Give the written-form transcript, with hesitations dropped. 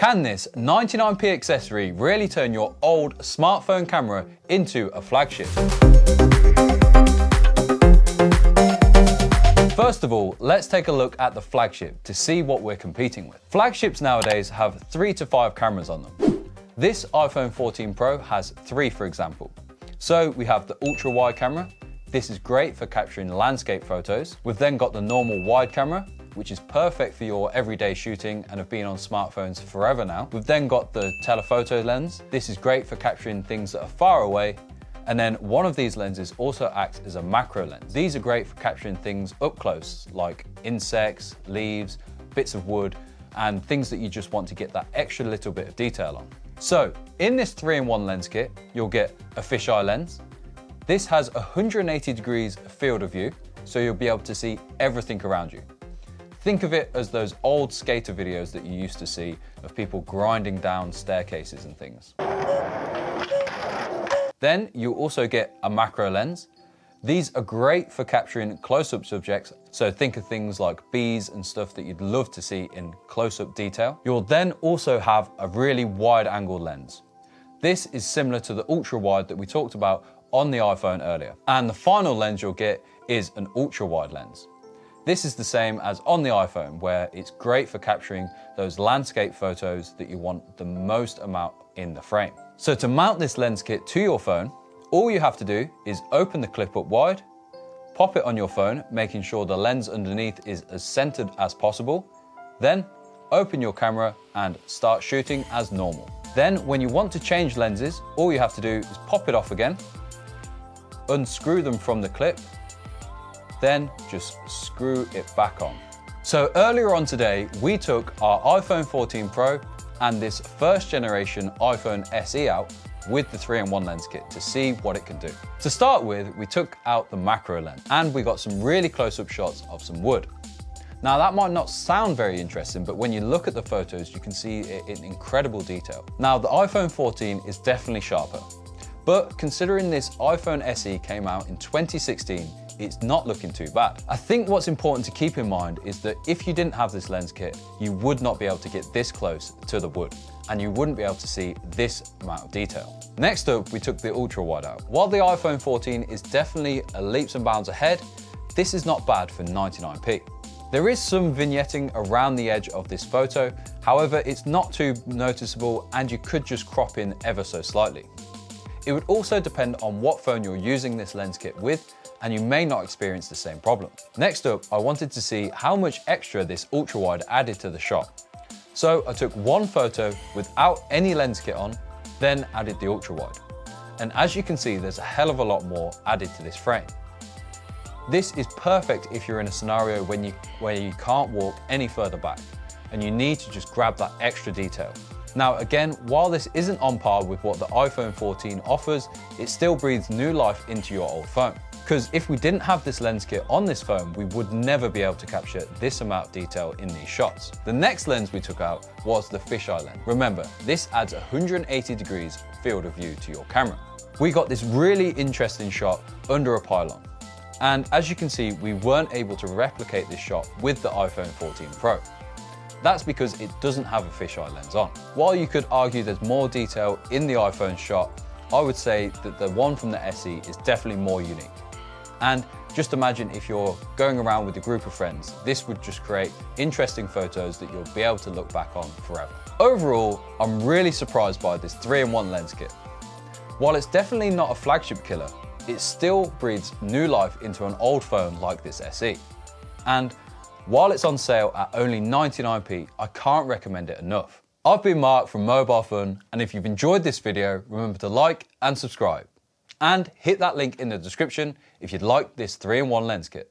Can this 99p accessory really turn your old smartphone camera into a flagship? First of all, let's take a look at the flagship to see what we're competing with. Flagships nowadays have 3 to 5 cameras on them. This iPhone 14 Pro has 3, for example. So we have the ultra wide camera. This is great for capturing landscape photos. We've then got the normal wide camera, which is perfect for your everyday shooting and have been on smartphones forever now. We've then got the telephoto lens. This is great for capturing things that are far away. And then one of these lenses also acts as a macro lens. These are great for capturing things up close, like insects, leaves, bits of wood, and things that you just want to get that extra little bit of detail on. So in this 3-in-1 lens kit, you'll get a fisheye lens. This has 180 degrees field of view, so you'll be able to see everything around you. Think of it as those old skater videos that you used to see of people grinding down staircases and things. Then you also get a macro lens. These are great for capturing close-up subjects, so think of things like bees and stuff that you'd love to see in close-up detail. You'll then also have a really wide-angle lens. This is similar to the ultra-wide that we talked about on the iPhone earlier. And the final lens you'll get is an ultra-wide lens. This is the same as on the iPhone, where it's great for capturing those landscape photos that you want the most amount in the frame. So to mount this lens kit to your phone, all you have to do is open the clip up wide, pop it on your phone, making sure the lens underneath is as centered as possible, then open your camera and start shooting as normal. Then when you want to change lenses, all you have to do is pop it off again, unscrew them from the clip, then just screw it back on. So earlier on today, we took our iPhone 14 Pro and this first generation iPhone SE out with the 3-in-1 lens kit to see what it can do. To start with, we took out the macro lens and we got some really close-up shots of some wood. Now that might not sound very interesting, but when you look at the photos, you can see it in incredible detail. Now the iPhone 14 is definitely sharper, but considering this iPhone SE came out in 2016, it's not looking too bad. I think what's important to keep in mind is that if you didn't have this lens kit, you would not be able to get this close to the wood, and you wouldn't be able to see this amount of detail. Next up, we took the ultra wide out. While the iPhone 14 is definitely a leaps and bounds ahead, this is not bad for 99p. There is some vignetting around the edge of this photo, however, it's not too noticeable and you could just crop in ever so slightly. It would also depend on what phone you're using this lens kit with, and you may not experience the same problem. Next up, I wanted to see how much extra this ultra wide added to the shot. So I took one photo without any lens kit on, then added the ultra wide. And as you can see, there's a hell of a lot more added to this frame. This is perfect if you're in a scenario where you can't walk any further back and you need to just grab that extra detail. Now again, while this isn't on par with what the iPhone 14 offers, it still breathes new life into your old phone. Because if we didn't have this lens kit on this phone, we would never be able to capture this amount of detail in these shots. The next lens we took out was the fisheye lens. Remember, this adds 180 degrees field of view to your camera. We got this really interesting shot under a pylon. And as you can see, we weren't able to replicate this shot with the iPhone 14 Pro. That's because it doesn't have a fisheye lens on. While you could argue there's more detail in the iPhone shot, I would say that the one from the SE is definitely more unique. And just imagine if you're going around with a group of friends, this would just create interesting photos that you'll be able to look back on forever. Overall, I'm really surprised by this 3-in-1 lens kit. While it's definitely not a flagship killer, it still breathes new life into an old phone like this SE. And while it's on sale at only 99p, I can't recommend it enough. I've been Mark from Mobile Fun, and if you've enjoyed this video, remember to like and subscribe. And hit that link in the description if you'd like this 3-in-1 lens kit.